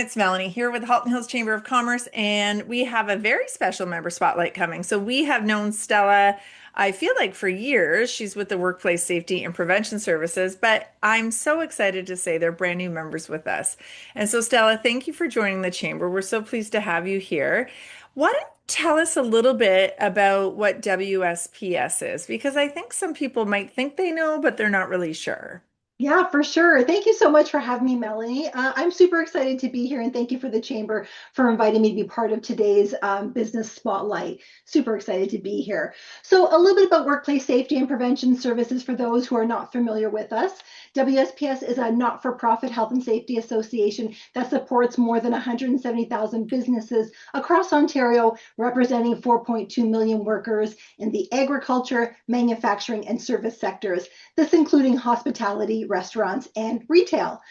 it's Melanie here with Halton Hills Chamber of Commerce, and we have a very special member spotlight coming. So we have known Stella, I feel like for years. She's with the Workplace Safety and Prevention Services, but I'm so excited to say they're brand new members with us. And so Stella, thank you for joining the chamber. We're so pleased to have you here. Why don't you tell us a little bit about what WSPS is? Because I think some people might think they know, but they're not really sure. Yeah, for sure. Thank you so much for having me, Melanie. I'm super excited to be here, and thank you for the Chamber for inviting me to be part of today's business spotlight. Super excited to be here. So, a little bit about workplace safety and prevention services for those who are not familiar with us. WSPS is a not-for-profit health and safety association that supports more than 170,000 businesses across Ontario, representing 4.2 million workers in the agriculture, manufacturing, and service sectors. This including hospitality, restaurants, and retail.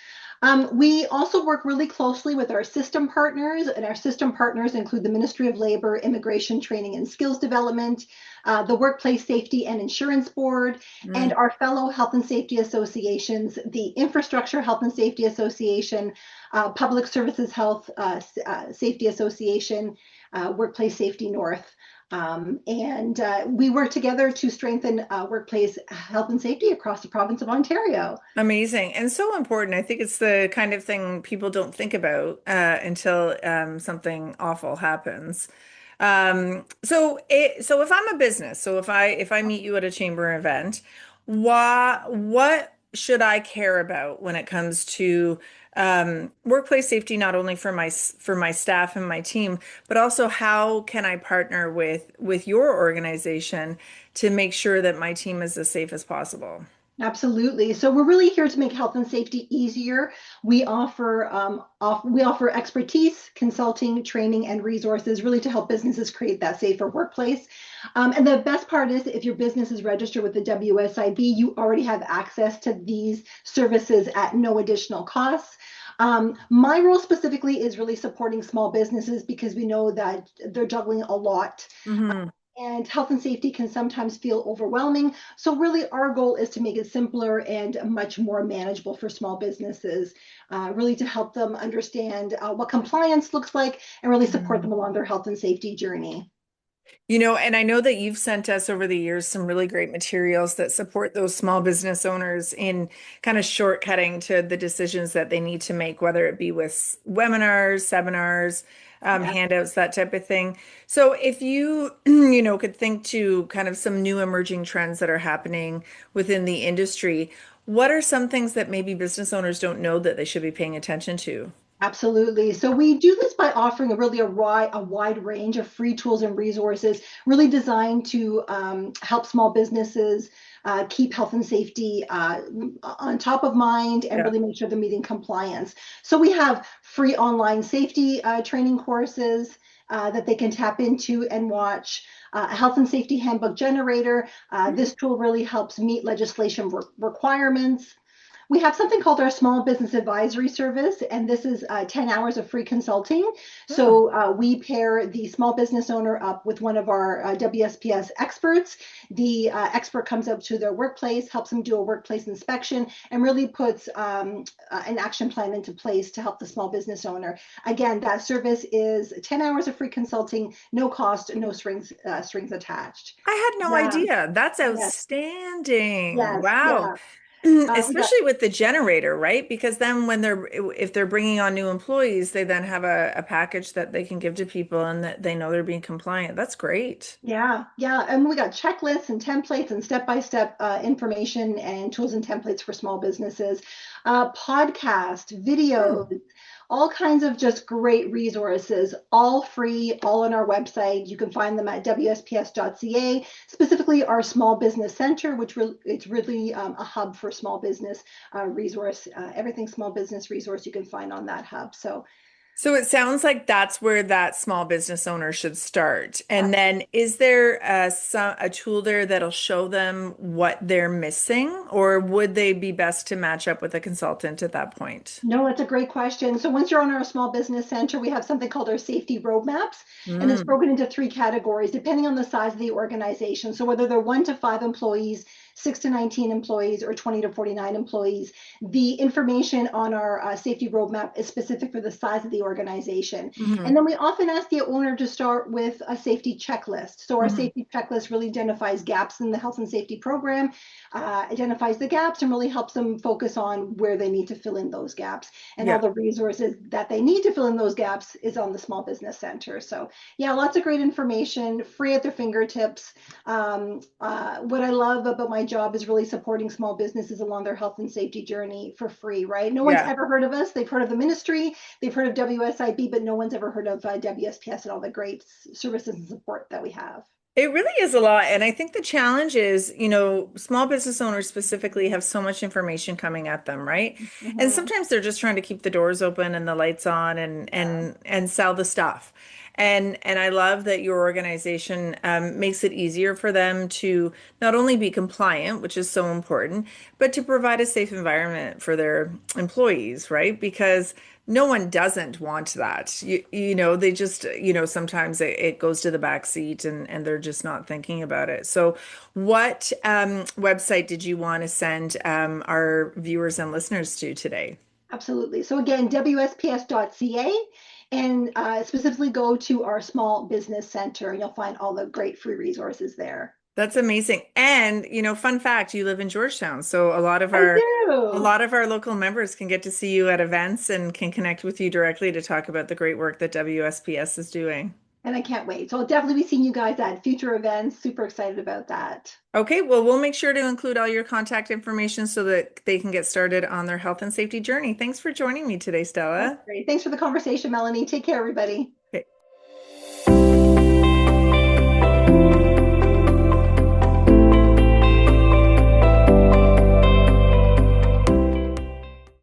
We also work really closely with our system partners, and our system partners include the Ministry of Labor, Immigration, Training, and Skills Development, the Workplace Safety and Insurance Board, and Mm. our fellow health and safety associations, the Infrastructure Health and Safety Association, Public Services Health Safety Association, Workplace Safety North. And we work together to strengthen workplace health and safety across the province of Ontario. Amazing and so important. I think it's the kind of thing people don't think about until something awful happens. So if I'm a business, so if I meet you at a chamber event, what should I care about when it comes to workplace safety, not only for my staff and my team, but also how can I partner with your organization to make sure that my team is as safe as possible? Absolutely. So we're really here to make health and safety easier. We offer expertise, consulting, training, and resources really to help businesses create that safer workplace. And the best part is if your business is registered with the WSIB, you already have access to these services at no additional costs. My role specifically is really supporting small businesses because we know that they're juggling a lot, Hmm. and health and safety can sometimes feel overwhelming. So, really, our goal is to make it simpler and much more manageable for small businesses, really to help them understand what compliance looks like and really support them along their health and safety journey. And I know that you've sent us over the years some really great materials that support those small business owners in kind of shortcutting to the decisions that they need to make, whether it be with webinars, seminars, Yeah. handouts, that type of thing. So if you, could think to kind of some new emerging trends that are happening within the industry, what are some things that maybe business owners don't know that they should be paying attention to? Absolutely. So we do this by offering a wide range of free tools and resources, really designed to help small businesses keep health and safety on top of mind and Yeah. really make sure they're meeting compliance. So we have free online safety training courses that they can tap into and watch. A health and safety handbook generator. This tool really helps meet legislation requirements. We have something called our Small Business Advisory Service, and this is 10 hours of free consulting. Oh. So we pair the small business owner up with one of our WSPS experts. The expert comes up to their workplace, helps them do a workplace inspection, and really puts an action plan into place to help the small business owner. Again, that service is 10 hours of free consulting, no cost, no strings attached. I had no Yeah, idea. That's yes, outstanding. yes, Wow. yeah. We got Especially with the generator, right? Because then if they're bringing on new employees, they then have a package that they can give to people and that they know they're being compliant. That's great. Yeah, yeah. And we got checklists and templates and step-by-step information and tools and templates for small businesses, podcast, Hmm. videos, all kinds of just great resources, all free, all on our website. You can find them at wsps.ca, specifically our Small Business Center, which it's really a hub for small business resource. Everything small business resource you can find on that hub. So So it sounds like that's where that small business owner should start. And absolutely. then is there a tool there that'll show them what they're missing, or would they be best to match up with a consultant at that point? No, it's a great question. So once you're on our small business center, we have something called our safety roadmaps, and it's Mm. broken into three categories depending on the size of the organization. So whether they're 1 to 5 employees, 6 to 19 employees or 20 to 49 employees, the information on our safety roadmap is specific for the size of the organization. And Hmm. then we often ask the owner to start with a safety checklist. So our Hmm. safety checklist really identifies gaps in the health and safety program, identifies the gaps, and really helps them focus on where they need to fill in those gaps. And all Yeah. the resources that they need to fill in those gaps is on the Small Business Center. So yeah, lots of great information, free at their fingertips. What I love about my job is really supporting small businesses along their health and safety journey for free, right? No one's Yeah. ever heard of us. They've heard of the ministry, they've heard of WSIB, but no one's ever heard of WSPS and all the great services and support that we have. It really is a lot. And I think the challenge is, small business owners specifically have so much information coming at them, right? And Mhm. sometimes they're just trying to keep the doors open and the lights on and Yeah, sell the stuff. And I love that your organization makes it easier for them to not only be compliant, which is so important, but to provide a safe environment for their employees, right? Because no one doesn't want that. They just, sometimes it goes to the back seat and they're just not thinking about it. So, what website did you want to send our viewers and listeners to today? absolutely. So again, WSPS.ca, and specifically go to our Small Business Center, and you'll find all the great free resources there. That's amazing. And, fun fact, you live in Georgetown. So I a do. lot of our local members can get to see you at events and can connect with you directly to talk about the great work that WSPS is doing. And I can't wait. So I'll definitely be seeing you guys at future events. Super excited about that. Okay, well, we'll make sure to include all your contact information so that they can get started on their health and safety journey. Thanks for joining me today, That's Stella. great. Thanks for the conversation, Melanie. Take care, everybody. Okay.